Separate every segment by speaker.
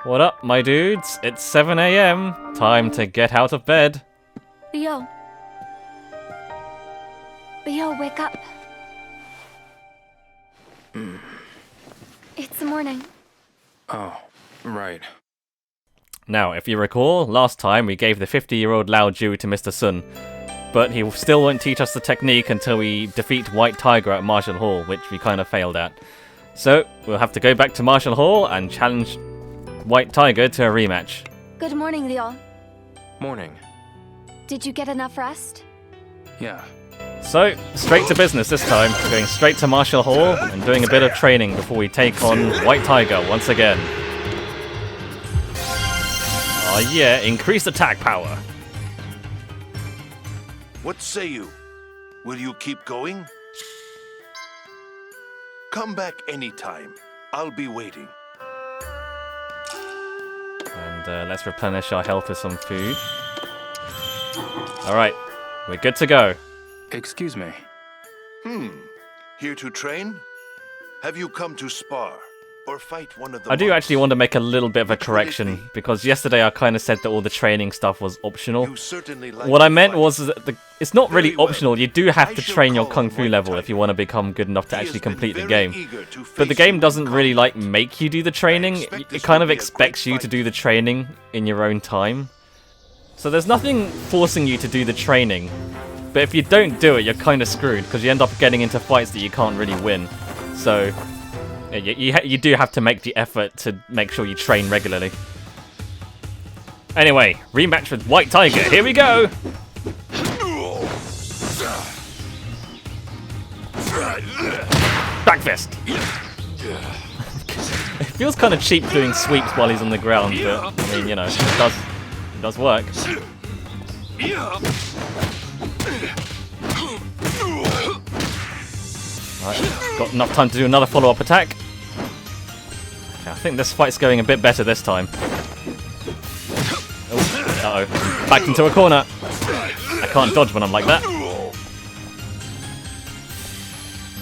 Speaker 1: What up, my dudes? It's 7 a.m. Time to get out of bed.
Speaker 2: Leo. Leo, wake up. It's the morning.
Speaker 3: Oh, right.
Speaker 1: Now, if you recall, last time we gave the 50-year-old Lao Ju to Mr. Sun, but he still won't teach us the technique until we defeat White Tiger at Martial Hall, which we kind of failed at. So, we'll have to go back to Martial Hall and challenge White Tiger to a rematch.
Speaker 2: Good morning, Leo.
Speaker 3: Morning.
Speaker 2: Did you get enough rest?
Speaker 3: Yeah.
Speaker 1: So, straight to business this time. We're going straight to Martial Hall and doing a bit of training before we take on White Tiger once again. Oh yeah, increased attack power.
Speaker 4: What say you? Will you keep going? Come back anytime. I'll be waiting.
Speaker 1: And let's replenish our health with some food. Alright, we're good to go.
Speaker 3: Excuse me.
Speaker 4: Here to train? Have you come to spar or fight one of the
Speaker 1: I do
Speaker 4: monks?
Speaker 1: actually want to make a little bit of a correction, because yesterday I kind of said that all the training stuff was optional.
Speaker 4: You certainly like
Speaker 1: What I
Speaker 4: to
Speaker 1: meant
Speaker 4: fight.
Speaker 1: was that it's not really
Speaker 4: Very well.
Speaker 1: optional. You do have
Speaker 4: I
Speaker 1: to
Speaker 4: shall
Speaker 1: train your
Speaker 4: call
Speaker 1: Kung
Speaker 4: on
Speaker 1: Fu
Speaker 4: White
Speaker 1: level
Speaker 4: Tiger.
Speaker 1: if you want to become good enough to
Speaker 4: He
Speaker 1: actually
Speaker 4: has been
Speaker 1: complete the
Speaker 4: very
Speaker 1: game.
Speaker 4: eager to
Speaker 1: But the
Speaker 4: face
Speaker 1: game
Speaker 4: you
Speaker 1: doesn't
Speaker 4: in
Speaker 1: really
Speaker 4: combat.
Speaker 1: make you do the training.
Speaker 4: expect
Speaker 1: It
Speaker 4: this
Speaker 1: kind
Speaker 4: will
Speaker 1: of
Speaker 4: be a great
Speaker 1: expects you to
Speaker 4: fight.
Speaker 1: do the training in your own time. So there's nothing forcing you to do the training. But if you don't do it, you're kind of screwed, because you end up getting into fights that you can't really win. So you do have to make the effort to make sure you train regularly. Anyway, rematch with White Tiger. Here we go! Back fist! It feels kind of cheap doing sweeps while he's on the ground, but I mean, you know, it does work. Right, got enough time to do another follow-up attack. Okay, I think this fight's going a bit better this time. Oh, uh-oh. Backed into a corner. I can't dodge when I'm like that.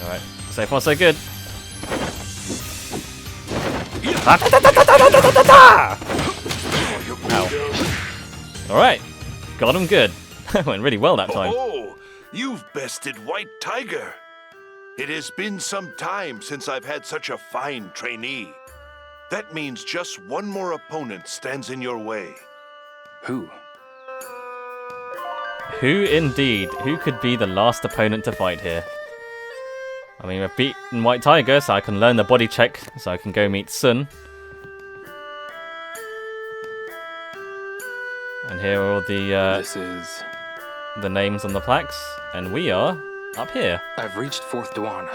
Speaker 1: Alright, so far so good. Ow. Alright, got him good. Went really well that time.
Speaker 4: Oh, you've bested White Tiger. It has been some time since I've had such a fine trainee. That means just one more opponent stands in your way.
Speaker 3: Who?
Speaker 1: Who indeed? Who could be the last opponent to fight here? I mean, I've beaten White Tiger, so I can learn the body check, so I can go meet Sun. And here are all
Speaker 3: This is...
Speaker 1: the names on the plaques, and we are up here.
Speaker 3: I've reached 4th Duan.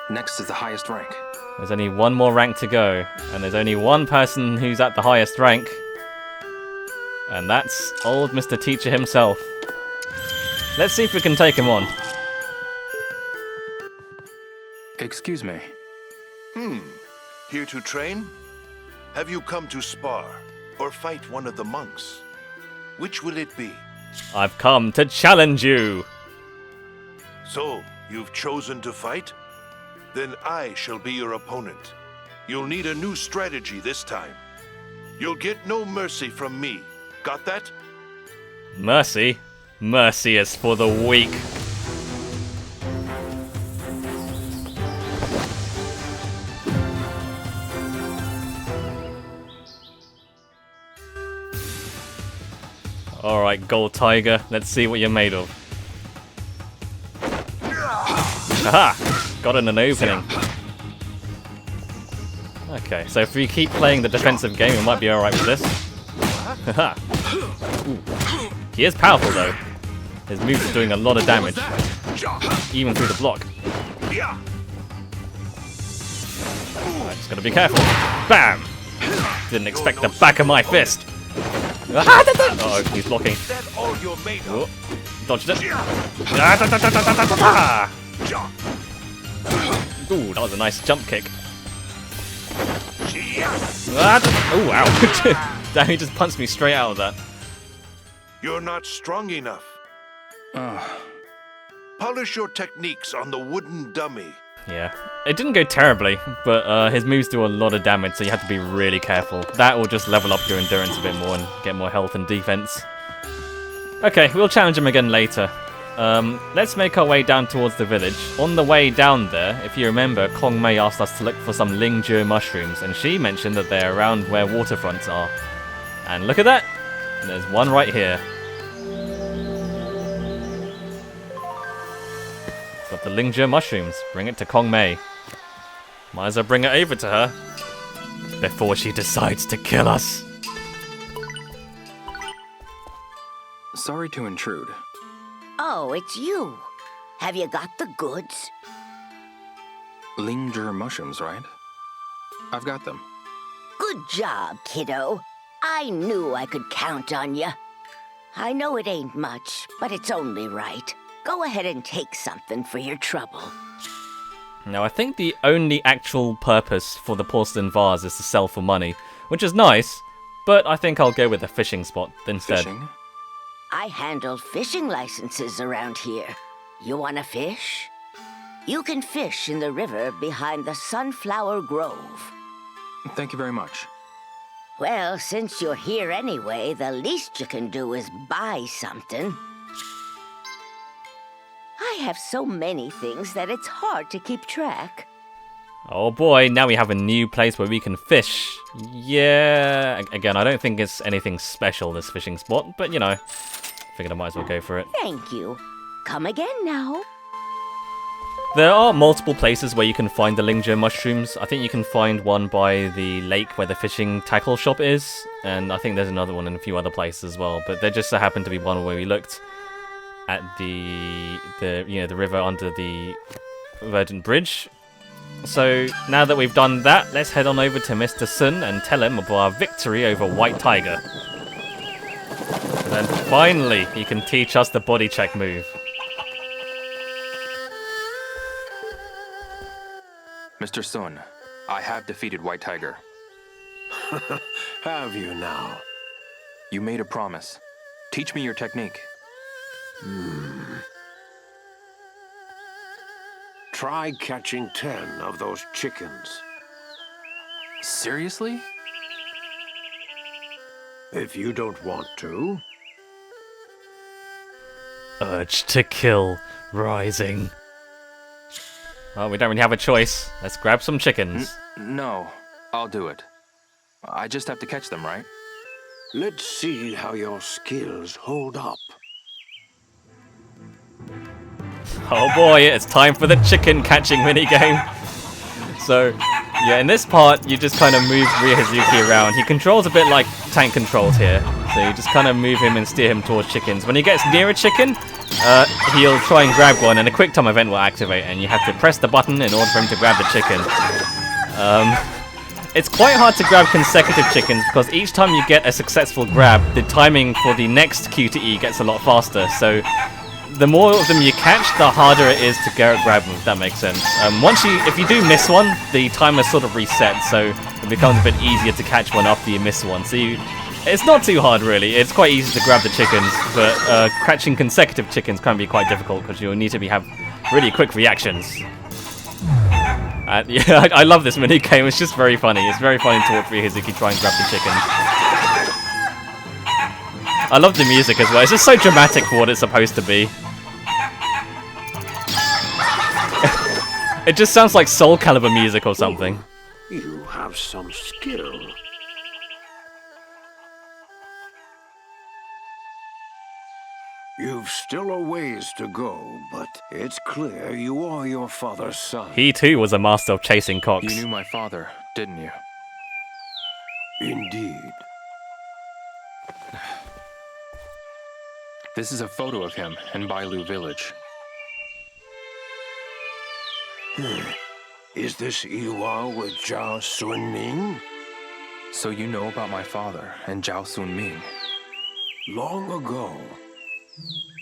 Speaker 3: Next is the highest rank.
Speaker 1: There's only one more rank to go, and there's only one person who's at the highest rank, and that's old Mr. Teacher himself. Let's see if we can take him on.
Speaker 3: Excuse me.
Speaker 4: Here to train? Have you come to spar or fight one of the monks? Which will it be?
Speaker 1: I've come to challenge you!
Speaker 4: So, you've chosen to fight? Then I shall be your opponent. You'll need a new strategy this time. You'll get no mercy from me. Got that?
Speaker 1: Mercy? Mercy is for the weak. Alright, Gold Tiger, let's see what you're made of. Haha! Got in an opening. Okay, so if we keep playing the defensive game, we might be alright with this. Haha! Ooh. He is powerful though. His moves are doing a lot of damage, even through the block. Alright, just gotta be careful. Bam! Didn't expect the back of my fist. Uh-oh, he's blocking.
Speaker 4: Is that all you're made of?
Speaker 1: Oh, dodged it. Ooh, that was a nice jump kick. Oh, wow. Damn, he just punched me straight out of that.
Speaker 4: You're not strong enough. Polish your techniques on the wooden dummy.
Speaker 1: Yeah. It didn't go terribly, but his moves do a lot of damage, so you have to be really careful. That will just level up your endurance a bit more and get more health and defense. Okay, we'll challenge him again later. Let's make our way down towards the village. On the way down there, if you remember, Kong Mei asked us to look for some Linger Mushrooms, and she mentioned that they're around where waterfronts are. And look at that! There's one right here. Got the Linger Mushrooms. Bring it to Kong Mei. Might as well bring it over to her before she decides to kill us.
Speaker 3: Sorry to intrude.
Speaker 5: Oh, it's you. Have you got the goods?
Speaker 3: Linger Mushrooms, right? I've got them.
Speaker 5: Good job, kiddo. I knew I could count on you. I know it ain't much, but it's only right. Go ahead and take something for your trouble.
Speaker 1: Now, I think the only actual purpose for the porcelain vase is to sell for money, which is nice, but I think I'll go with a fishing spot instead.
Speaker 3: Fishing?
Speaker 5: I handle fishing licenses around here. You wanna fish? You can fish in the river behind the Sunflower Grove.
Speaker 3: Thank you very much.
Speaker 5: Well, since you're here anyway, the least you can do is buy something. I have so many things that it's hard to keep track.
Speaker 1: Oh boy, now we have a new place where we can fish. Yeah, again, I don't think it's anything special, this fishing spot, but you know, figured I might as well go for it.
Speaker 5: Thank you. Come again now.
Speaker 1: There are multiple places where you can find the Linger Mushrooms. I think you can find one by the lake where the fishing tackle shop is, and I think there's another one in a few other places as well, but there just so happened to be one where we looked at the river under the Verdant Bridge. So now that we've done that, let's head on over to Mr. Sun and tell him of our victory over White Tiger. And then finally, he can teach us the body check move.
Speaker 3: Mr. Sun, I have defeated White Tiger.
Speaker 4: Have you now?
Speaker 3: You made a promise. Teach me your technique.
Speaker 4: Try catching 10 of those chickens.
Speaker 3: Seriously?
Speaker 4: If you don't want to.
Speaker 1: Urge to kill rising. Well, we don't really have a choice. Let's grab some chickens.
Speaker 3: No, I'll do it. I just have to catch them, right?
Speaker 4: Let's see how your skills hold up.
Speaker 1: Oh boy, it's time for the chicken catching minigame. So, yeah, in this part, you just kind of move Ryohazuki around. He controls a bit like tank controls here. So you just kind of move him and steer him towards chickens. When he gets near a chicken, he'll try and grab one, and a quick time event will activate, and you have to press the button in order for him to grab the chicken. It's quite hard to grab consecutive chickens, because each time you get a successful grab, the timing for the next Q to E gets a lot faster. So the more of them you catch, the harder it is to grab them, if that makes sense. If you do miss one, the timer sort of resets, so it becomes a bit easier to catch one after you miss one. So it's not too hard, really. It's quite easy to grab the chickens, but catching consecutive chickens can be quite difficult, because you'll need to have really quick reactions. Yeah, I love this mini game. It's just very funny. It's very funny to watch Ryohazuki try and grab the chickens. I love the music as well. It's just so dramatic for what it's supposed to be. It just sounds like Soul Calibur music or something.
Speaker 4: You have some skill. You've still a ways to go, but it's clear you are your father's son.
Speaker 1: He too was a master of chasing cocks.
Speaker 3: You knew my father, didn't you?
Speaker 4: Indeed.
Speaker 3: This is a photo of him in Bailu village.
Speaker 4: Is this Iwa with Zhao Sunming?
Speaker 3: So you know about my father and Zhao Sunming.
Speaker 4: Long ago,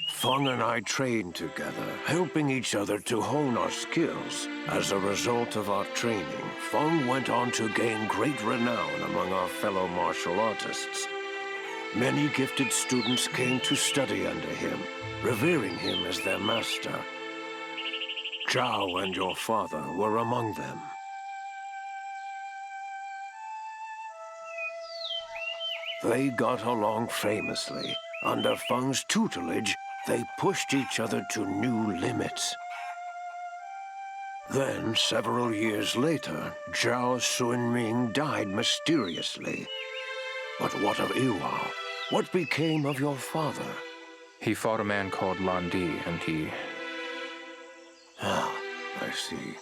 Speaker 4: Feng and I trained together, helping each other to hone our skills. As a result of our training, Feng went on to gain great renown among our fellow martial artists. Many gifted students came to study under him, revering him as their master.
Speaker 6: Zhao and your father were among them. They got along famously. Under Feng's tutelage, they pushed each other to new limits. Then, several years later, Zhao Sunming died mysteriously. But what of Iwao? What became of your father?
Speaker 3: He fought a man called Landi, and he...
Speaker 6: Ah, I see.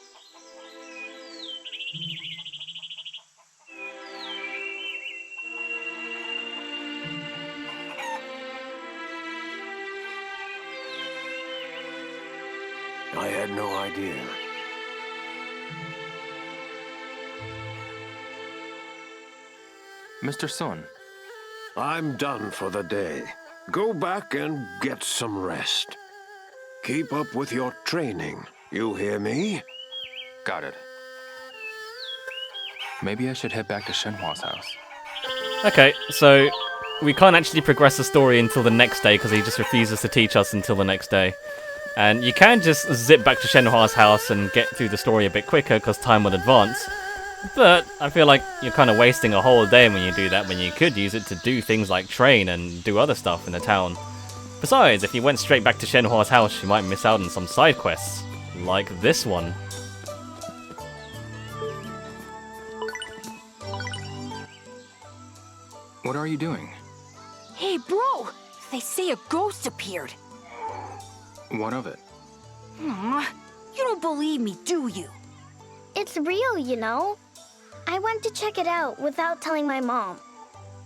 Speaker 6: I had no idea.
Speaker 3: Mr. Sun,
Speaker 6: I'm done for the day. Go back and get some rest. Keep up with your training. You hear me?
Speaker 3: got it. Maybe I should head back to Shenhua's house.
Speaker 1: Okay, so we can't actually progress the story until the next day because he just refuses to teach us until the next day. And you can just zip back to Shenhua's house and get through the story a bit quicker because time will advance. But I feel like you're kind of wasting a whole day when you do that, when you could use it to do things like train and do other stuff in the town. Besides, if you went straight back to Shenhua's house, you might miss out on some side quests, like this one.
Speaker 3: What are you doing?
Speaker 7: Hey, bro! They say a ghost appeared.
Speaker 3: What of it?
Speaker 7: Aw, you don't believe me, do you?
Speaker 8: It's real, you know. I went to check it out without telling my mom.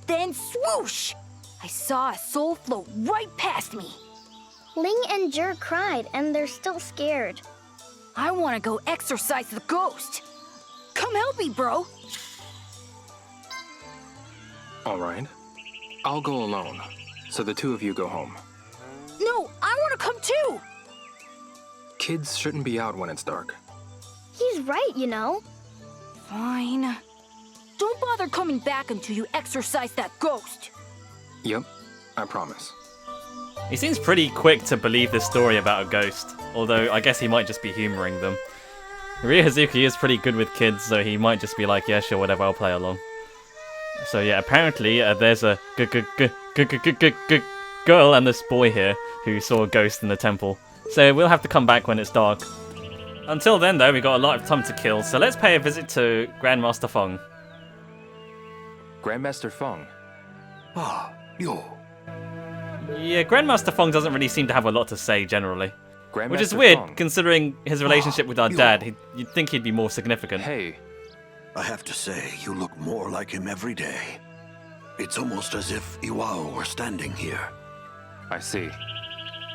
Speaker 7: Then swoosh! I saw a soul float right past me.
Speaker 8: Ling and Jer cried, and they're still scared.
Speaker 7: I want to go exorcise the ghost. Come help me, bro.
Speaker 3: All right. I'll go alone, so the two of you go home.
Speaker 7: No, I want to come too.
Speaker 3: Kids shouldn't be out when it's dark.
Speaker 8: He's right, you know.
Speaker 7: Fine. Don't bother coming back until you exorcise that ghost.
Speaker 3: Yep, I promise.
Speaker 1: He seems pretty quick to believe this story about a ghost, although I guess he might just be humoring them. Ryohazuki is pretty good with kids, so he might just be like, yeah, sure, whatever, I'll play along. So yeah, apparently there's a girl and this boy here who saw a ghost in the temple. So we'll have to come back when it's dark. Until then, though, we got a lot of time to kill, so let's pay a visit to Grandmaster Feng.
Speaker 3: Grandmaster Feng.
Speaker 6: Ah, you.
Speaker 1: Yeah, Grandmaster Feng doesn't really seem to have a lot to say generally.
Speaker 3: Grandmaster
Speaker 1: Which is weird,
Speaker 3: Feng.
Speaker 1: considering his relationship with our dad. You'd think he'd be more significant.
Speaker 3: Hey,
Speaker 9: I have to say, you look more like him every day. It's almost as if Iwao were standing here.
Speaker 3: I see.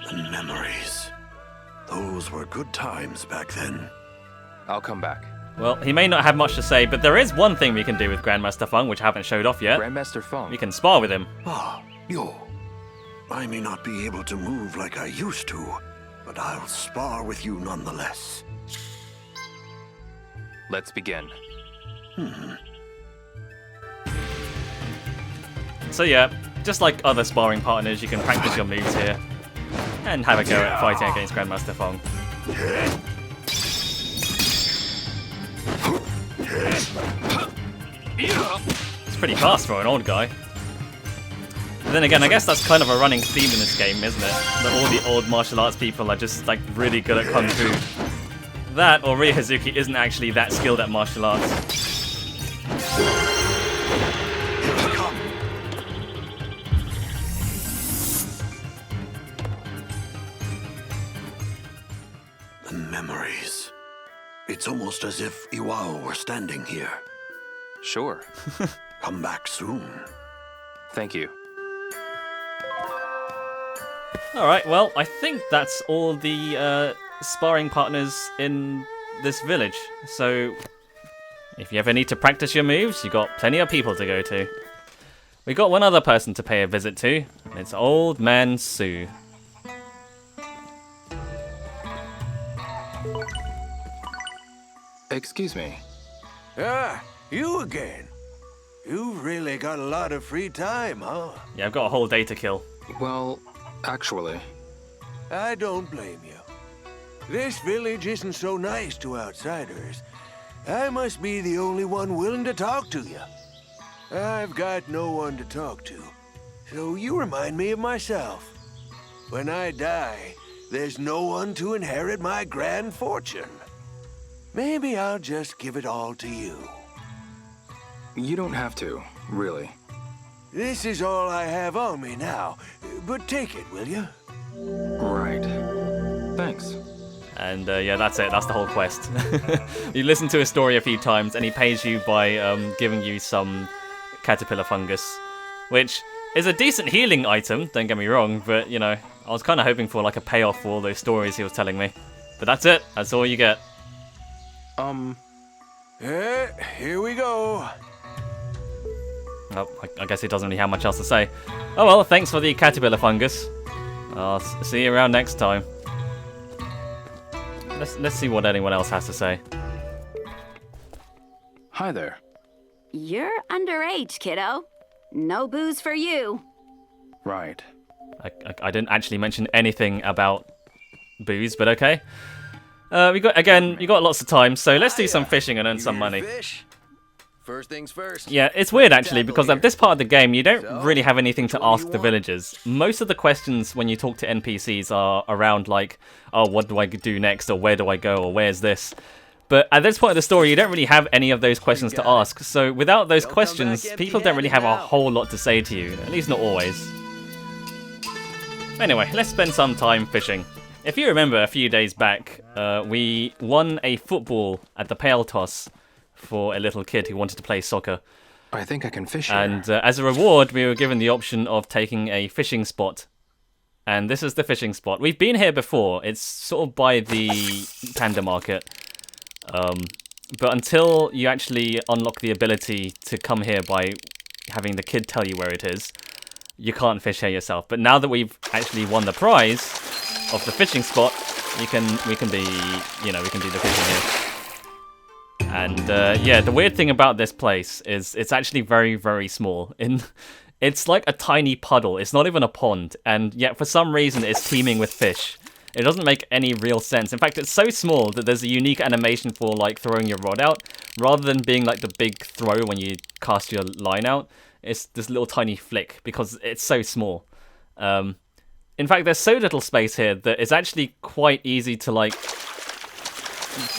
Speaker 9: The memories. Those were good times back then.
Speaker 3: I'll come back.
Speaker 1: Well, he may not have much to say, but there is one thing we can do with Grandmaster Feng, which I haven't showed off yet.
Speaker 3: Grandmaster Feng.
Speaker 1: We can spar with him.
Speaker 9: Ah, you. I may not be able to move like I used to, but I'll spar with you nonetheless.
Speaker 3: Let's begin.
Speaker 1: So yeah, just like other sparring partners, you can practice your moves here. And have a go at fighting against Grandmaster Feng. It's pretty fast for an old guy. But then again, I guess that's kind of a running theme in this game, isn't it? That all the old martial arts people are just like really good at Kung Fu. That, or Ryohazuki isn't actually that skilled at martial arts.
Speaker 9: The memories. It's almost as if Iwao were standing here.
Speaker 3: Sure.
Speaker 9: Come back soon.
Speaker 3: Thank you.
Speaker 1: Alright, well, I think that's all the sparring partners in this village. So, if you ever need to practice your moves, you got plenty of people to go to. We got one other person to pay a visit to. It's Old Man Sue.
Speaker 3: Excuse me.
Speaker 10: Ah, you again. You've really got a lot of free time, huh?
Speaker 1: Yeah, I've got a whole day to kill.
Speaker 3: Well, actually,
Speaker 10: I don't blame you. This village isn't so nice to outsiders. I must be the only one willing to talk to you. I've got no one to talk to, so you remind me of myself. When I die, there's no one to inherit my grand fortune. Maybe I'll just give it all to you.
Speaker 3: You don't have to, really.
Speaker 10: This is all I have on me now, but take it, will you?
Speaker 3: Right. Thanks.
Speaker 1: And yeah, that's it. That's the whole quest. You listen to his story a few times, and he pays you by giving you some caterpillar fungus, which is a decent healing item, don't get me wrong, but, you know, I was kind of hoping for, like, a payoff for all those stories he was telling me. But that's it. That's all you get.
Speaker 10: Here we go.
Speaker 1: Oh, I guess he doesn't really have much else to say. Oh well, thanks for the caterpillar fungus. I'll see you around next time. Let's see what anyone else has to say.
Speaker 3: Hi there.
Speaker 11: You're underage, kiddo. No booze for you.
Speaker 3: Right.
Speaker 1: I didn't actually mention anything about booze, but okay. You got lots of time, so let's do some fishing and earn some money.
Speaker 12: Fish? First things first.
Speaker 1: Yeah, it's weird actually, because at this part of the game, you don't really have anything to ask the villagers. Most of the questions when you talk to NPCs are around like, oh, what do I do next, or where do I go, or where's this? But at this point of the story, you don't really have any of those questions to ask. So without those questions, people don't really have a whole lot to say to you, at least not always. Anyway, let's spend some time fishing. If you remember a few days back, we won a football at the pail toss for a little kid who wanted to play soccer.
Speaker 3: I think I can fish here.
Speaker 1: And as a reward, we were given the option of taking a fishing spot. And this is the fishing spot. We've been here before. It's sort of by the panda market. But until you actually unlock the ability to come here by having the kid tell you where it is, you can't fish here yourself. But now that we've actually won the prize of the fishing spot, we can do the fishing here. And yeah, the weird thing about this place is it's actually very, very small. It's like a tiny puddle. It's not even a pond, and yet for some reason it's teeming with fish. It doesn't make any real sense. In fact, it's so small that there's a unique animation for like throwing your rod out, rather than being like the big throw when you cast your line out. It's this little tiny flick because it's so small. In fact, there's so little space here that it's actually quite easy to like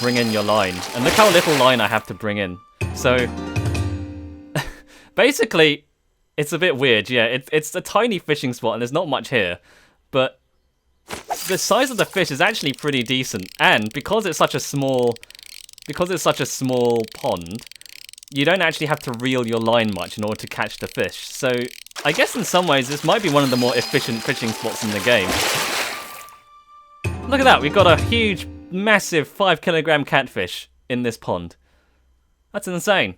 Speaker 1: bring in your line. And look how little line I have to bring in. So basically, it's a bit weird. Yeah, it's a tiny fishing spot and there's not much here, but the size of the fish is actually pretty decent. And because it's such a small pond, you don't actually have to reel your line much in order to catch the fish. So I guess in some ways this might be one of the more efficient fishing spots in the game. Look at that, we've got a huge, massive 5-kilogram catfish in this pond. That's insane.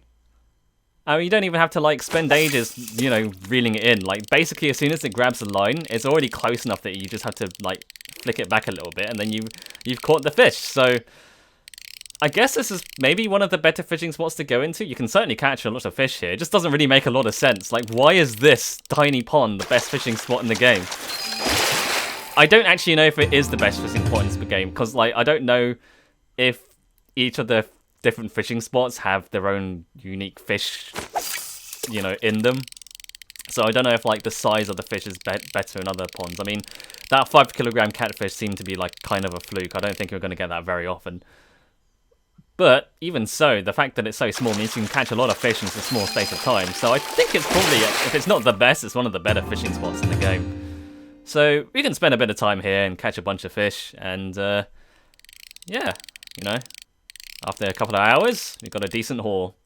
Speaker 1: I mean, you don't even have to like spend ages, you know, reeling it in. Like basically as soon as it grabs the line, it's already close enough that you just have to like flick it back a little bit and then you've caught the fish. So I guess this is maybe one of the better fishing spots to go into. You can certainly catch a lot of fish here. It just doesn't really make a lot of sense. Like, why is this tiny pond the best fishing spot in the game? I don't actually know if it is the best fishing spot in the game, because, like, I don't know if each of the different fishing spots have their own unique fish, you know, in them. So I don't know if, like, the size of the fish is better in other ponds. I mean, that 5-kilogram catfish seemed to be, like, kind of a fluke. I don't think you're going to get that very often. But even so, the fact that it's so small means you can catch a lot of fish in a small space of time. So I think it's probably, if it's not the best, it's one of the better fishing spots in the game. So we can spend a bit of time here and catch a bunch of fish. And yeah, you know, after a couple of hours, we've got a decent haul.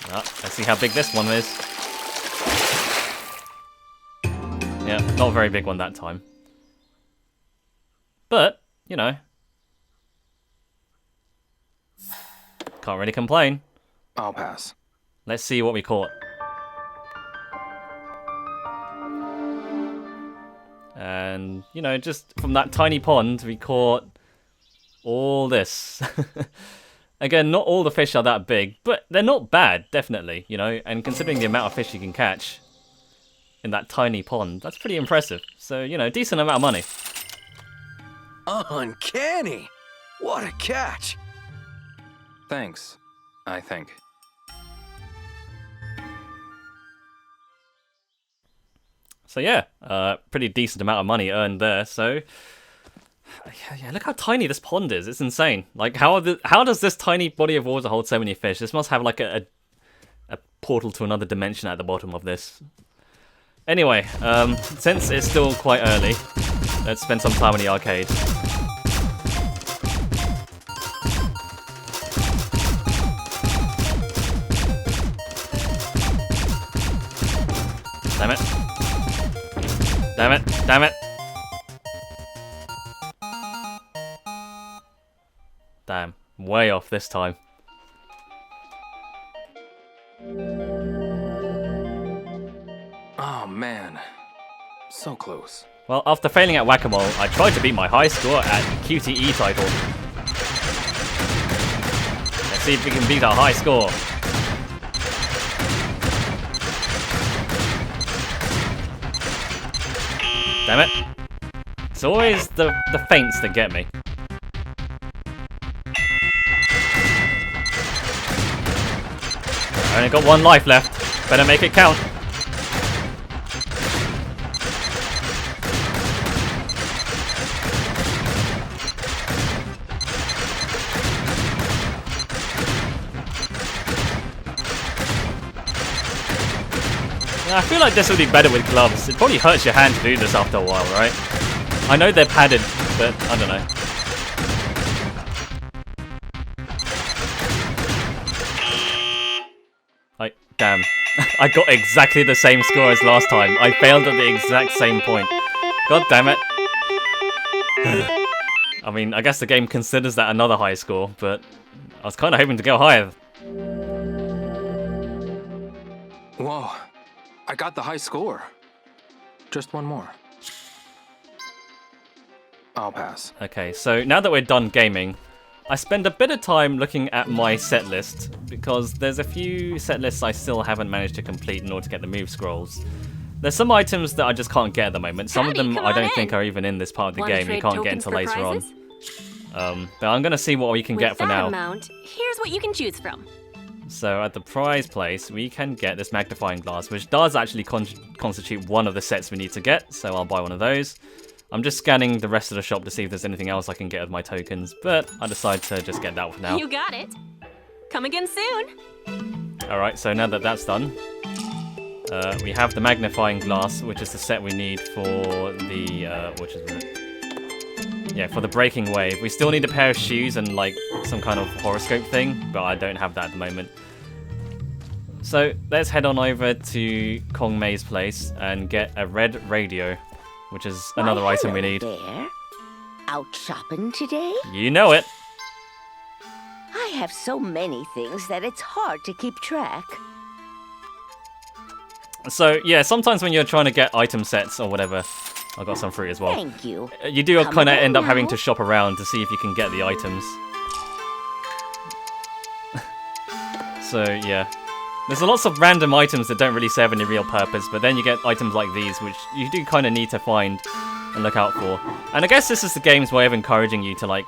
Speaker 1: Let's see how big this one is. Yeah, not a very big one that time. But you know, can't really complain.
Speaker 3: I'll pass.
Speaker 1: Let's see what we caught. And, you know, just from that tiny pond, we caught all this. Again, not all the fish are that big, but they're not bad, definitely, you know, and considering the amount of fish you can catch, in that tiny pond. That's pretty impressive. So, you know, decent amount of money.
Speaker 12: Uncanny! What a catch!
Speaker 3: Thanks, I think.
Speaker 1: So yeah, pretty decent amount of money earned there. So yeah, look how tiny this pond is. It's insane. Like how does this tiny body of water hold so many fish? This must have like a portal to another dimension at the bottom of this. Anyway, since it's still quite early, let's spend some time in the arcade. Damn it. Damn it, damn it. Damn, way off this time.
Speaker 3: Oh man, so close.
Speaker 1: Well, after failing at Whack-A-Mole, I tried to beat my high score at QTE title. Let's see if we can beat our high score. Damn it. It's always the feints that get me. I only got one life left. Better make it count. I feel like this would be better with gloves. It probably hurts your hand to do this after a while, right? I know they're padded, but I don't know. Damn. I got exactly the same score as last time. I failed at the exact same point. God damn it. I mean, I guess the game considers that another high score, but I was kind of hoping to go higher.
Speaker 3: Whoa, I got the high score. Just one more. I'll pass.
Speaker 1: Okay, so now that we're done gaming, I spend a bit of time looking at my set list, because there's a few set lists I still haven't managed to complete in order to get the move scrolls. There's some items that I just can't get at the moment. Some of them I don't think are even in this part of the game. You can't get until later on. But I'm going to see what we can get for now.
Speaker 13: Amount, here's what you can choose from.
Speaker 1: So at the prize place, we can get this magnifying glass, which does actually constitute one of the sets we need to get, so I'll buy one of those. I'm just scanning the rest of the shop to see if there's anything else I can get with my tokens, but I decide to just get that for now.
Speaker 13: You got it. Come again soon.
Speaker 1: Alright, so now that that's done, we have the magnifying glass, which is the set we need for the, which is it? Yeah, for the breaking wave. We still need a pair of shoes and like some kind of horoscope thing, but I don't have that at the moment. So let's head on over to Kong Mei's place and get a red radio, which is another item we need.
Speaker 5: There. Out shopping today?
Speaker 1: You know it.
Speaker 5: I have so many things that it's hard to keep track.
Speaker 1: So yeah, sometimes when you're trying to get item sets or whatever, I got some free as well.
Speaker 5: Thank you.
Speaker 1: You do kind of end up
Speaker 5: now.
Speaker 1: having to shop around to see if you can get the items. So yeah. There's lots of random items that don't really serve any real purpose, but then you get items like these, which you do kind of need to find and look out for. And I guess this is the game's way of encouraging you to, like,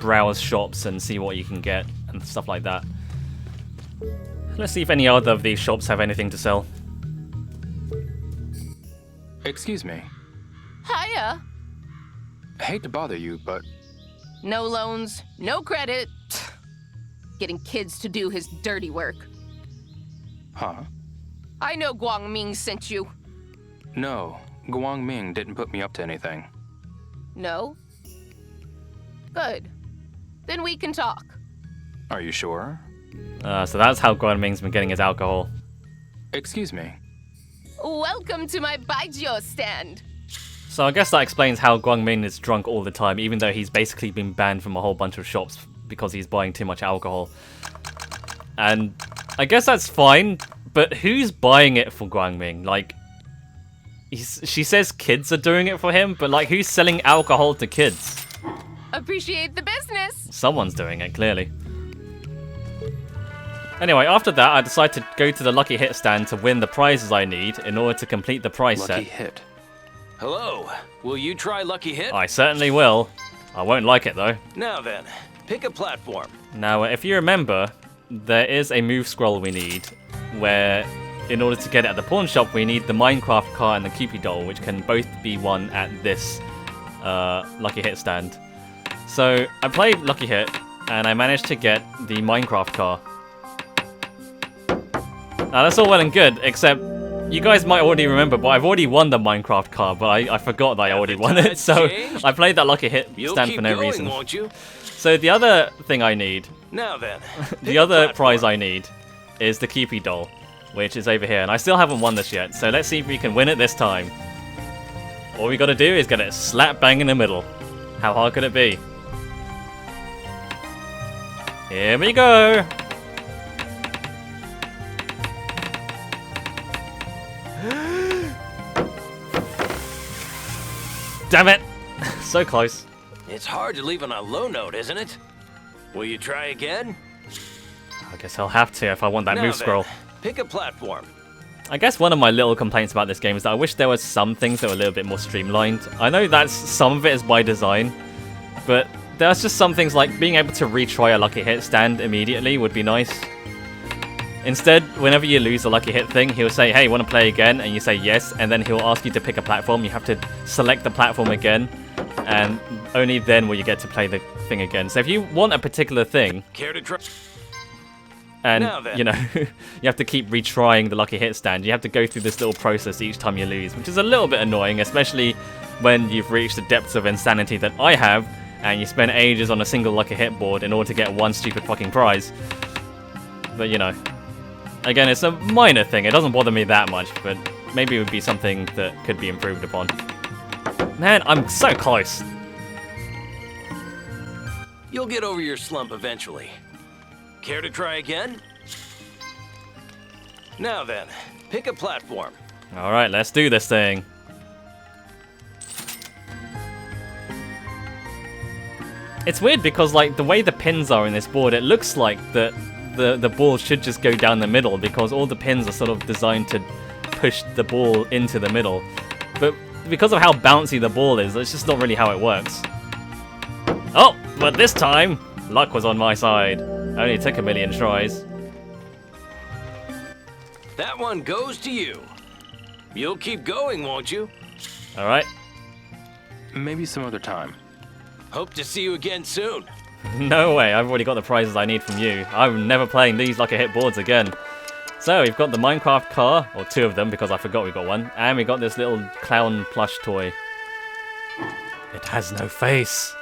Speaker 1: browse shops and see what you can get and stuff like that. Let's see if any other of these shops have anything to sell.
Speaker 3: Excuse me.
Speaker 14: Hiya.
Speaker 3: Hate to bother you, but...
Speaker 14: No loans, no credit. Getting kids to do his dirty work.
Speaker 3: Huh?
Speaker 14: I know Guangming sent you.
Speaker 3: No, Guangming didn't put me up to anything.
Speaker 14: No? Good. Then we can talk.
Speaker 3: Are you sure?
Speaker 1: So that's how Guangming's been getting his alcohol.
Speaker 3: Excuse me.
Speaker 14: Welcome to my Baijiu stand.
Speaker 1: So I guess that explains how Guangming is drunk all the time, even though he's basically been banned from a whole bunch of shops because he's buying too much alcohol. And I guess that's fine, but who's buying it for Guangming? Like, she says kids are doing it for him, but like, who's selling alcohol to kids?
Speaker 14: Appreciate the business.
Speaker 1: Someone's doing it, clearly. Anyway, after that, I decided to go to the Lucky Hit stand to win the prizes I need in order to complete the prize set.
Speaker 12: Lucky Hit. Hello. Will you try Lucky Hit?
Speaker 1: I certainly will. I won't like it though.
Speaker 12: Now then, pick a platform.
Speaker 1: Now, if you remember, there is a move scroll we need, where in order to get it at the pawn shop, we need the Minecraft car and the Cupid doll, which can both be won at this Lucky Hit stand. So I played Lucky Hit, and I managed to get the Minecraft car. Now that's all well and good, except you guys might already remember, but I've already won the Minecraft car, but I forgot that I already won it, so I played that Lucky Hit stand for no reason.
Speaker 12: Won't you?
Speaker 1: So the other thing I need,
Speaker 12: Now then,
Speaker 1: the other prize I need, is the Cupid doll, which is over here, and I still haven't won this yet, so let's see if we can win it this time. All we gotta do is get it slap bang in the middle. How hard could it be? Here we go! Damn it! So close.
Speaker 12: It's hard to leave on a low note, isn't it? Will you try again?
Speaker 1: I guess I'll have to if I want that
Speaker 12: Now
Speaker 1: move
Speaker 12: then,
Speaker 1: scroll.
Speaker 12: Pick a platform.
Speaker 1: I guess one of my little complaints about this game is that I wish there was some things that were a little bit more streamlined. I know that's some of it is by design, but there's just some things like being able to retry a Lucky Hit stand immediately would be nice. Instead, whenever you lose a Lucky Hit thing, he'll say, hey, want to play again? And you say yes, and then he'll ask you to pick a platform. You have to select the platform again, and only then will you get to play the thing again. So if you want a particular thing,
Speaker 12: Care to try?
Speaker 1: and,
Speaker 12: Now then.
Speaker 1: you know, you have to keep retrying the Lucky Hit stand, you have to go through this little process each time you lose, which is a little bit annoying, especially when you've reached the depths of insanity that I have, and you spend ages on a single Lucky Hit board in order to get one stupid fucking prize. But, you know, again, it's a minor thing. It doesn't bother me that much, but maybe it would be something that could be improved upon. Man, I'm so close.
Speaker 12: You'll get over your slump eventually. Care to try again? Now then, pick a platform.
Speaker 1: Alright, let's do this thing. It's weird because, like, the way the pins are in this board, it looks like that the ball should just go down the middle because all the pins are sort of designed to push the ball into the middle. But because of how bouncy the ball is, that's just not really how it works. Oh, but this time, luck was on my side. Only took a million tries.
Speaker 12: That one goes to you. You'll keep going, won't you?
Speaker 1: Alright.
Speaker 3: Maybe some other time.
Speaker 12: Hope to see you again soon.
Speaker 1: No way, I've already got the prizes I need from you. I'm never playing these Lucky Hit boards again. So, we've got the Minecraft car, or two of them because I forgot we got one, and we got this little clown plush toy. It has no face.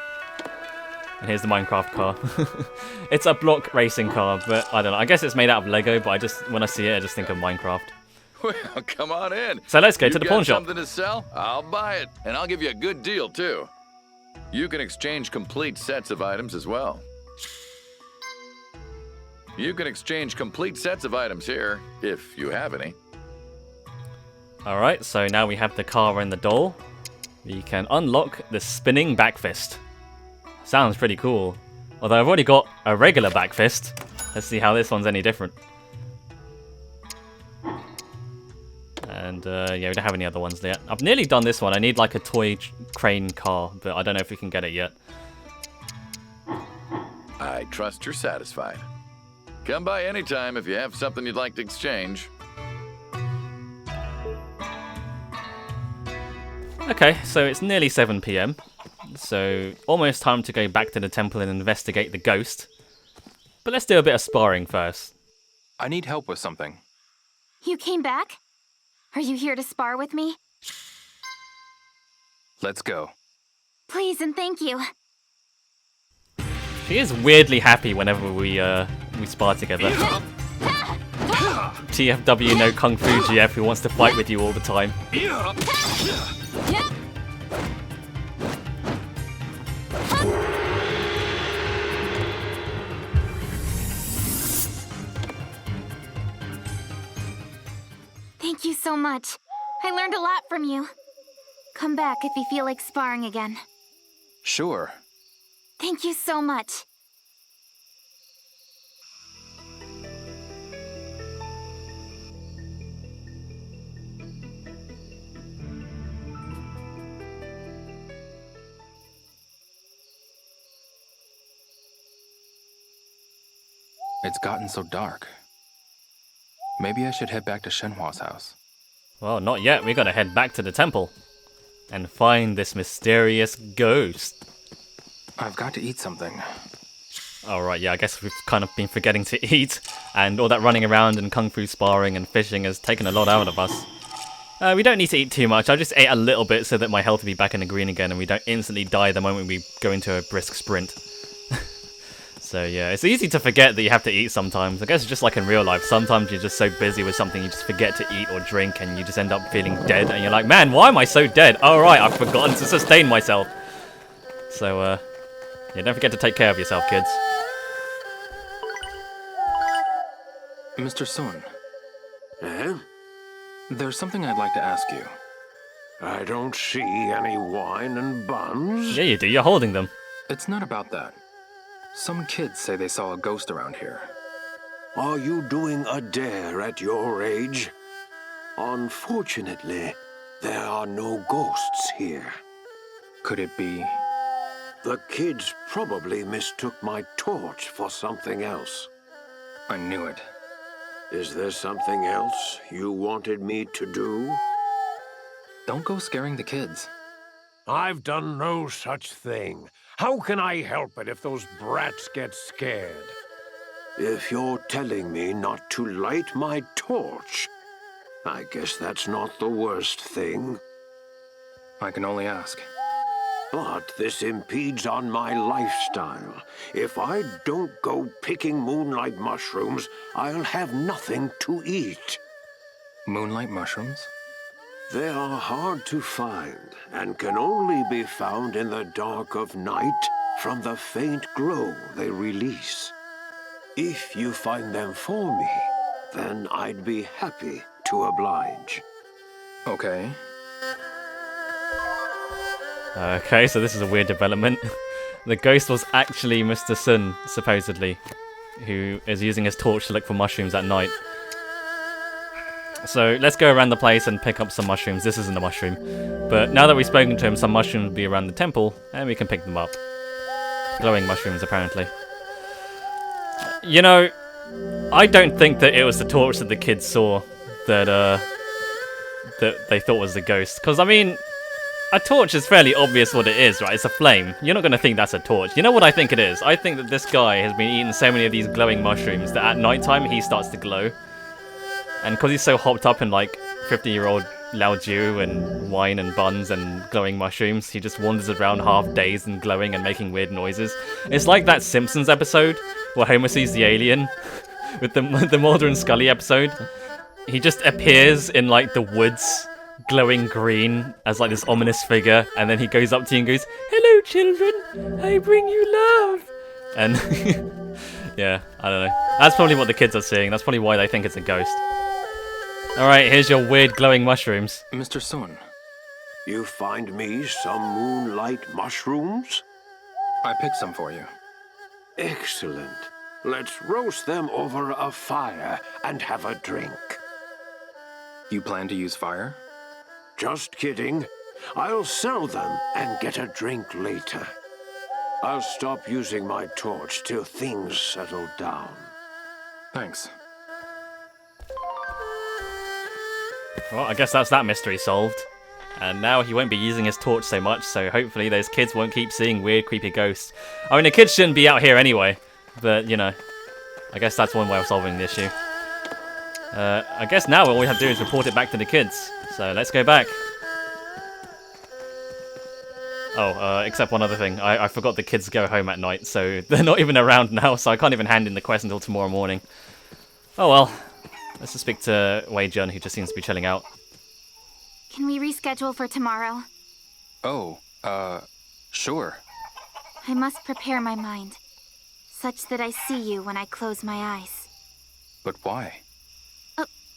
Speaker 1: And here's the Minecraft car. It's a block racing car, but I don't know. I guess it's made out of Lego, but when I see it, I just think of Minecraft.
Speaker 15: Well, come on in.
Speaker 1: So let's go to the pawn shop.
Speaker 15: Something to sell? I'll buy it, and I'll give you a good deal too. You can exchange complete sets of items as well. You can exchange complete sets of items here, if you have any.
Speaker 1: Alright, so now we have the car and the doll. We can unlock the spinning back fist. Sounds pretty cool. Although I've already got a regular back fist. Let's see how this one's any different. And yeah, we don't have any other ones yet. I've nearly done this one. I need like a toy crane car, but I don't know if we can get it yet.
Speaker 15: I trust you're satisfied. Come by anytime if you have something you'd like to exchange.
Speaker 1: Okay, so it's nearly 7 PM. So almost time to go back to the temple and investigate the ghost. But let's do a bit of sparring first.
Speaker 3: I need help with something.
Speaker 2: You came back? Are you here to spar with me?
Speaker 3: Let's go.
Speaker 2: Please and thank you.
Speaker 1: She is weirdly happy whenever we spar together. TFW no Kung Fu GF who wants to fight with you all the time.
Speaker 2: Thank you so much. I learned a lot from you. Come back if you feel like sparring again.
Speaker 3: Sure.
Speaker 2: Thank you so much.
Speaker 3: It's gotten so dark. Maybe I should head back to Shenhua's house.
Speaker 1: Well, not yet. We gotta head back to the temple and find this mysterious ghost.
Speaker 3: I've got to eat something.
Speaker 1: Alright, yeah, I guess we've kind of been forgetting to eat, and all that running around and kung fu sparring and fishing has taken a lot out of us. We don't need to eat too much. I just ate a little bit so that my health will be back in the green again and we don't instantly die the moment we go into a brisk sprint. So yeah, it's easy to forget that you have to eat sometimes. I guess it's just like in real life. Sometimes you're just so busy with something you just forget to eat or drink and you just end up feeling dead and you're like, man, why am I so dead? Oh right, I've forgotten to sustain myself. So yeah, don't forget to take care of yourself, kids.
Speaker 3: Mr. Sun.
Speaker 6: Eh?
Speaker 3: There's something I'd like to ask you.
Speaker 6: I don't see any wine and buns.
Speaker 1: Yeah, you do. You're holding them.
Speaker 3: It's not about that. Some kids say they saw a ghost around here.
Speaker 6: Are you doing a dare at your age? Unfortunately, there are no ghosts here.
Speaker 3: Could it be?
Speaker 6: The kids probably mistook my torch for something else.
Speaker 3: I knew it.
Speaker 6: Is there something else you wanted me to do?
Speaker 3: Don't go scaring the kids.
Speaker 6: I've done no such thing. How can I help it if those brats get scared? If you're telling me not to light my torch, I guess that's not the worst thing.
Speaker 3: I can only ask.
Speaker 6: But this impedes on my lifestyle. If I don't go picking moonlight mushrooms, I'll have nothing to eat.
Speaker 3: Moonlight mushrooms?
Speaker 6: They are hard to find and can only be found in the dark of night from the faint glow they release. If you find them for me, then I'd be happy to oblige.
Speaker 3: Okay.
Speaker 1: Okay, so this is a weird development. The ghost was actually Mr. Sun, supposedly, who is using his torch to look for mushrooms at night. So let's go around the place and pick up some mushrooms. This isn't a mushroom. But now that we've spoken to him, some mushrooms will be around the temple, and we can pick them up. Glowing mushrooms, apparently. You know, I don't think that it was the torch that the kids saw that they thought was the ghost. Because, I mean, a torch is fairly obvious what it is, right? It's a flame. You're not going to think that's a torch. You know what I think it is? I think that this guy has been eating so many of these glowing mushrooms that at nighttime he starts to glow. And because he's so hopped up in like 50-year-old Lao Ju and wine and buns and glowing mushrooms, he just wanders around half dazed and glowing and making weird noises. It's like that Simpsons episode where Homer sees the alien with the Mulder and Scully episode. He just appears in like the woods, glowing green as like this ominous figure, and then he goes up to you and goes, "Hello, children, I bring you love." And yeah, I don't know. That's probably what the kids are seeing. That's probably why they think it's a ghost. Alright, here's your weird glowing mushrooms.
Speaker 3: Mr. Sun.
Speaker 6: You find me some moonlight mushrooms?
Speaker 3: I picked some for you.
Speaker 6: Excellent. Let's roast them over a fire and have a drink.
Speaker 3: You plan to use fire?
Speaker 6: Just kidding. I'll sell them and get a drink later. I'll stop using my torch till things settle down.
Speaker 3: Thanks.
Speaker 1: Well, I guess that's that mystery solved. And now he won't be using his torch so much, so hopefully those kids won't keep seeing weird, creepy ghosts. I mean, the kids shouldn't be out here anyway, but, you know, I guess that's one way of solving the issue. I guess now all we have to do is report it back to the kids. So let's go back. Oh, except one other thing. I forgot the kids go home at night, so they're not even around now, so I can't even hand in the quest until tomorrow morning. Oh well. Let's just speak to Wei Jun, who just seems to be chilling out.
Speaker 2: Can we reschedule for tomorrow?
Speaker 3: Oh, sure.
Speaker 2: I must prepare my mind, such that I see you when I close my eyes.
Speaker 3: But why?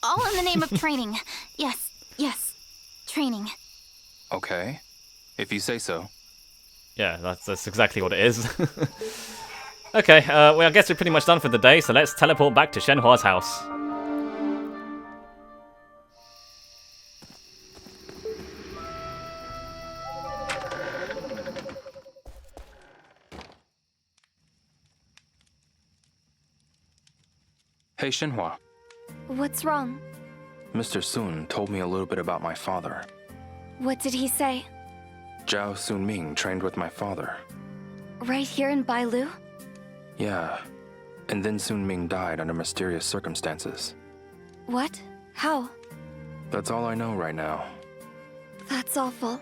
Speaker 2: All in the name of training. Yes, training.
Speaker 3: Okay, if you say so.
Speaker 1: Yeah, that's exactly what it is. Okay, well, I guess we're pretty much done for the day, so let's teleport back to Shenhua's house.
Speaker 3: Hey, Shenhua.
Speaker 7: What's wrong?
Speaker 3: Mr. Sun told me a little bit about my father.
Speaker 7: What did he say?
Speaker 3: Zhao Sunming trained with my father.
Speaker 7: Right here in Bailu?
Speaker 3: Yeah. And then Sunming died under mysterious circumstances.
Speaker 7: What? How?
Speaker 3: That's all I know right now.
Speaker 7: That's awful.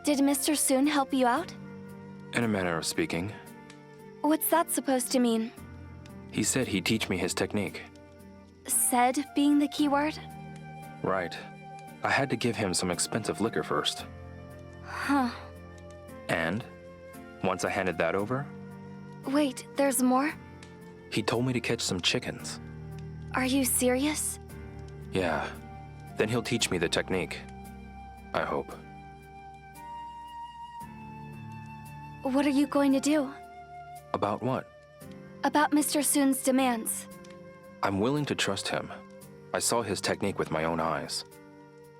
Speaker 7: Did Mr. Sun help you out?
Speaker 3: In a manner of speaking.
Speaker 7: What's that supposed to mean?
Speaker 3: He said he'd teach me his technique.
Speaker 7: Said being the key word?
Speaker 3: Right. I had to give him some expensive liquor first.
Speaker 7: Huh.
Speaker 3: And once I handed that over,
Speaker 7: Wait, there's more?
Speaker 3: he told me to catch some chickens.
Speaker 7: Are you serious?
Speaker 3: Yeah. Then he'll teach me the technique. I hope.
Speaker 7: What are you going to do?
Speaker 3: About what?
Speaker 7: About Mr. Sun's demands.
Speaker 3: I'm willing to trust him. I saw his technique with my own eyes.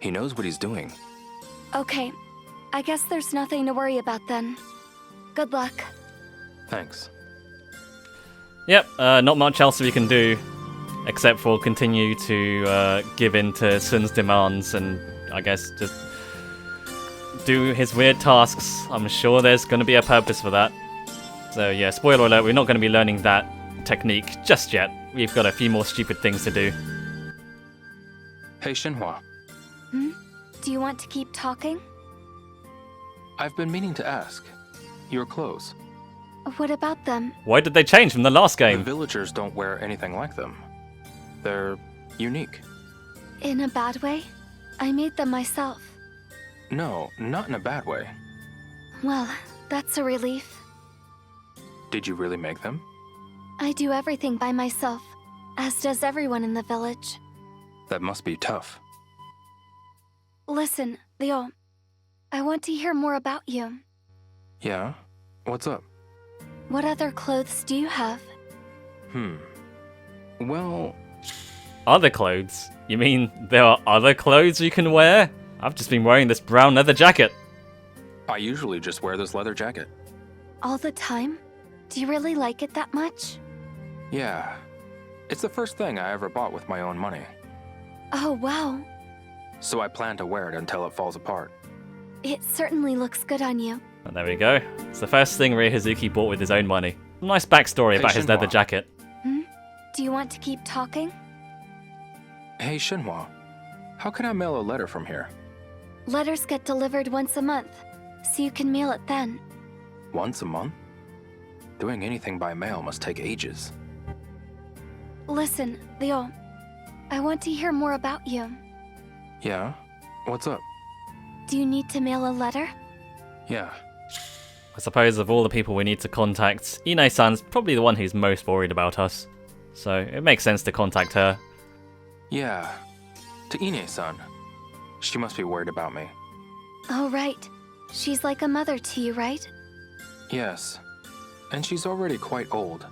Speaker 3: He knows what he's doing.
Speaker 7: Okay. I guess there's nothing to worry about then. Good luck.
Speaker 3: Thanks.
Speaker 1: Yep, not much else we can do, except for continue to give in to Sun's demands and I guess just do his weird tasks. I'm sure there's going to be a purpose for that. So yeah, spoiler alert, we're not going to be learning that technique just yet. We've got a few more stupid things to do.
Speaker 3: Hey, Shenhua.
Speaker 7: Do you want to keep talking?
Speaker 3: I've been meaning to ask. Your clothes.
Speaker 7: What about them?
Speaker 1: Why did they change from the last
Speaker 3: The
Speaker 1: game?
Speaker 3: villagers don't wear anything like them. They're unique.
Speaker 7: In a bad way? I made them myself.
Speaker 3: No, not in a bad way.
Speaker 7: Well, that's a relief.
Speaker 3: Did you really make them?
Speaker 7: I do everything by myself, as does everyone in the village.
Speaker 3: That must be tough.
Speaker 7: Listen, Leo. I want to hear more about you.
Speaker 3: Yeah? What's up?
Speaker 7: What other clothes do you have?
Speaker 3: Well...
Speaker 1: Other clothes? You mean there are other clothes you can wear? I've just been wearing this brown leather jacket.
Speaker 3: I usually just wear this leather jacket.
Speaker 7: All the time? Do you really like it that much?
Speaker 3: Yeah. It's the first thing I ever bought with my own money.
Speaker 7: Oh, wow.
Speaker 3: So I plan to wear it until it falls apart.
Speaker 7: It certainly looks good on you.
Speaker 1: And there we go. It's the first thing Rie Hazuki bought with his own money. Nice backstory
Speaker 3: Hey,
Speaker 1: about his leather
Speaker 3: Shenhua.
Speaker 1: jacket.
Speaker 7: Do you want to keep talking?
Speaker 3: Hey, Shenhua. How can I mail a letter from here?
Speaker 7: Letters get delivered once a month, so you can mail it then.
Speaker 3: Once a month? Doing anything by mail must take ages.
Speaker 7: Listen, Leo. I want to hear more about you.
Speaker 3: Yeah? What's up?
Speaker 7: Do you need to mail a letter?
Speaker 3: Yeah.
Speaker 1: I suppose of all the people we need to contact, Ine-san's probably the one who's most worried about us. So it makes sense to contact her.
Speaker 3: Yeah. To Ine-san. She must be worried about me.
Speaker 7: Oh, right. She's like a mother to you, right?
Speaker 3: Yes. And she's already quite old.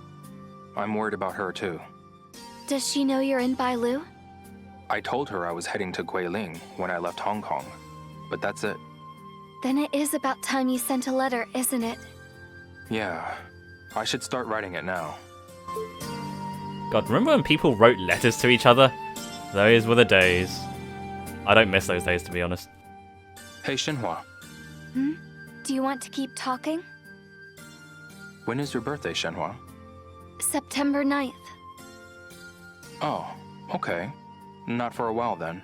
Speaker 3: I'm worried about her too.
Speaker 7: Does she know you're in Bailu?
Speaker 3: I told her I was heading to Guilin when I left Hong Kong. But that's it.
Speaker 7: Then it is about time you sent a letter, isn't it?
Speaker 3: Yeah. I should start writing it now.
Speaker 1: God, remember when people wrote letters to each other? Those were the days. I don't miss those days, to be honest.
Speaker 3: Hey, Shenhua.
Speaker 7: Do you want to keep talking?
Speaker 3: When is your birthday, Shenhua?
Speaker 7: September 9th.
Speaker 3: Oh, okay. Not for a while then.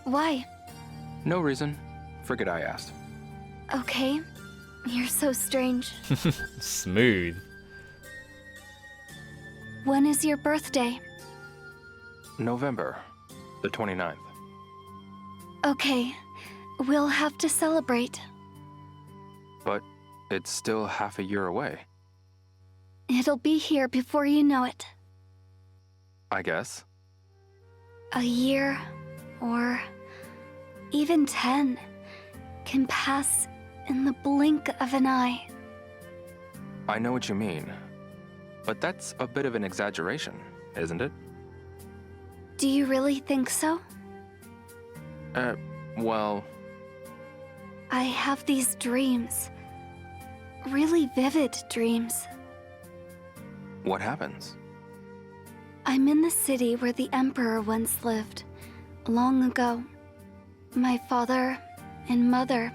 Speaker 7: Why?
Speaker 3: No reason. Forget I asked.
Speaker 7: Okay. You're so strange.
Speaker 1: Smooth.
Speaker 7: When is your birthday?
Speaker 3: November the 29th.
Speaker 7: Okay. We'll have to celebrate.
Speaker 3: But it's still half a year away,
Speaker 7: It'll be here before you know it.
Speaker 3: I guess.
Speaker 7: A year, or even 10, can pass in the blink of an eye.
Speaker 3: I know what you mean. But that's a bit of an exaggeration, isn't it?
Speaker 7: Do you really think so?
Speaker 3: Well...
Speaker 7: I have these dreams. Really vivid dreams.
Speaker 3: What happens?
Speaker 7: I'm in the city where the Emperor once lived, long ago. My father and mother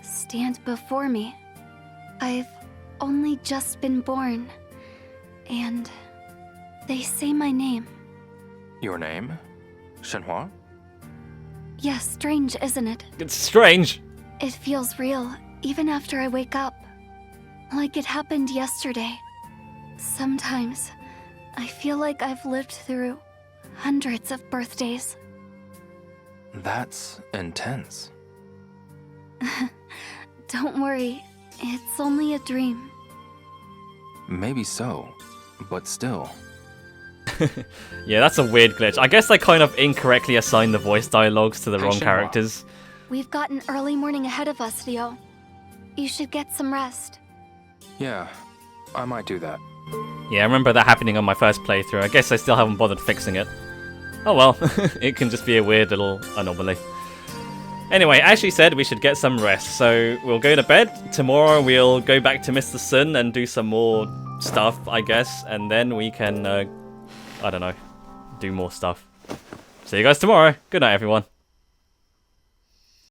Speaker 7: stand before me. I've only just been born, and they say my name.
Speaker 3: Your name? Shenhua?
Speaker 7: Yes, strange, isn't it?
Speaker 1: It's strange.
Speaker 7: It feels real, even after I wake up. Like it happened yesterday. Sometimes, I feel like I've lived through hundreds of birthdays.
Speaker 3: That's intense.
Speaker 7: Don't worry, it's only a dream.
Speaker 3: Maybe so, but still.
Speaker 1: Yeah, that's a weird glitch. I guess I kind of incorrectly assigned the voice dialogues to the wrong
Speaker 3: Shenhua.
Speaker 1: characters.
Speaker 7: We've got an early morning ahead of us, Ryo. You should get some rest.
Speaker 3: Yeah, I might do that.
Speaker 1: Yeah, I remember that happening on my first playthrough. I guess I still haven't bothered fixing it. Oh well, it can just be a weird little anomaly. Anyway, as she said, we should get some rest, so we'll go to bed. Tomorrow we'll go back to Mr. Sun and do some more stuff, I guess, and then we can, I don't know, do more stuff. See you guys tomorrow. Good night, everyone.